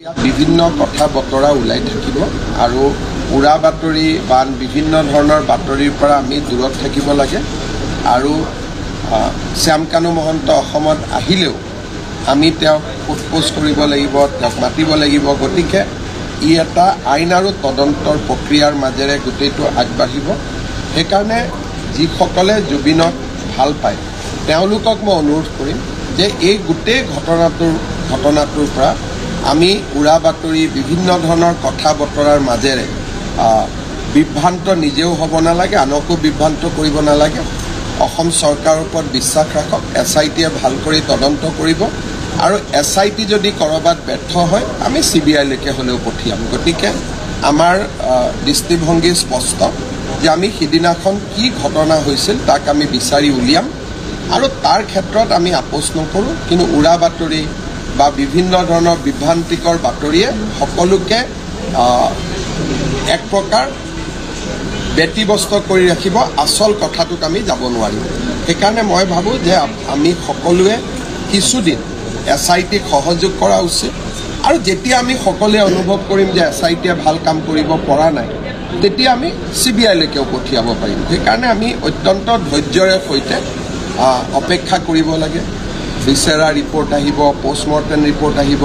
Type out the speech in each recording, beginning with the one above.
বিভিন্ন কথা বতৰা ওলাই থাকিব আৰু উৰা বাতৰি বা বিভিন্ন ধৰণৰ বাতৰিৰ পৰা আমি দূৰত থাকিব লাগে আৰু শ্যামকানু মহন্ত অসমত আহিলেও আমি তেওঁক সোধপোছ কৰিব লাগিব, তেওঁক মাতিব লাগিব। গতিকে ই এটা আইন আৰু তদন্তৰ প্ৰক্ৰিয়াৰ মাজেৰে গোটেইটো আগবাঢ়িব। সেইকাৰণে যিসকলে জুবিনক ভাল পায় তেওঁলোকক মই অনুৰোধ কৰিম যে এই গোটেই ঘটনাটোৰ পৰা আমি উৰা বাতৰি বিভিন্ন ধৰণৰ কথা বতৰাৰ মাজেৰে বিভ্ৰান্ত নিজেও হ'ব নালাগে, আনকো বিভ্ৰান্ত কৰিব নালাগে। অসম চৰকাৰৰ ওপৰত বিশ্বাস ৰাখক। SITয়ে ভাল কৰি তদন্ত কৰিব আৰু SIT যদি ক'ৰবাত ব্যৰ্থ হয় আমি CBIলৈকে হ'লেও পঠিয়াম। গতিকে আমাৰ দৃষ্টিভংগী স্পষ্ট যে আমি সিদিনাখন কি ঘটনা হৈছিল তাক আমি বিচাৰি উলিয়াম আৰু তাৰ ক্ষেত্ৰত আমি আপোচ নকৰোঁ। কিন্তু উৰা বাতৰি বা বিভিন্ন ধৰণৰ বিভ্ৰান্তিকৰ বাতৰিয়ে সকলোকে এক প্ৰকাৰ ব্যতিব্যস্ত কৰি ৰাখিব, আচল কথাটোত আমি যাব নোৱাৰিম। সেইকাৰণে মই ভাবোঁ যে আমি সকলোৱে কিছুদিন SITক সহযোগ কৰা উচিত আৰু যেতিয়া আমি সকলোৱে অনুভৱ কৰিম যে SITয়ে ভাল কাম কৰিব পৰা নাই তেতিয়া আমি CBIলৈকেও পঠিয়াব পাৰিম। সেইকাৰণে আমি অত্যন্ত ধৈৰ্যৰে সৈতে অপেক্ষা কৰিব লাগে। ভিছেৰা ৰিপৰ্ট আহিব, পষ্টমৰ্টেম ৰিপৰ্ট আহিব,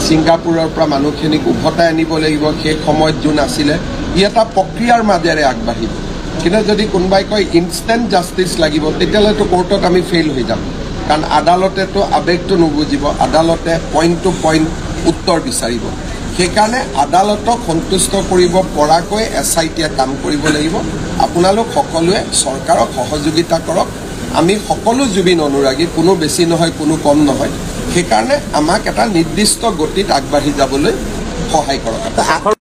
ছিংগাপুৰৰ পৰা মানুহখিনিক উভতাই আনিব লাগিব। সেই সময়ত যোন আছিলে ই এটা প্ৰক্ৰিয়াৰ মাজেৰে আগবাঢ়িব। কিন্তু যদি কোনোবাই কয় ইনষ্টেণ্ট জাষ্টিচ লাগিব তেতিয়াহ'লেতো কোৰ্টত আমি ফেইল হৈ যাম, কাৰণ আদালতেতো আৱেগটো নুবুজিব, আদালতে পইণ্ট টু পইণ্ট উত্তৰ বিচাৰিব। সেইকাৰণে আদালতক সন্তুষ্ট কৰিব পৰাকৈ SITয়ে কাম কৰিব লাগিব। আপোনালোক সকলোৱে চৰকাৰক সহযোগিতা কৰক। আমি সকলো জুবিন অনুৰাগী, কোনো বেছি নহয় কোনো কম নহয়। সেইকাৰণে আমাক এটা নিৰ্দিষ্ট গতিত আগবাঢ়ি যাবলৈ সহায় কৰক।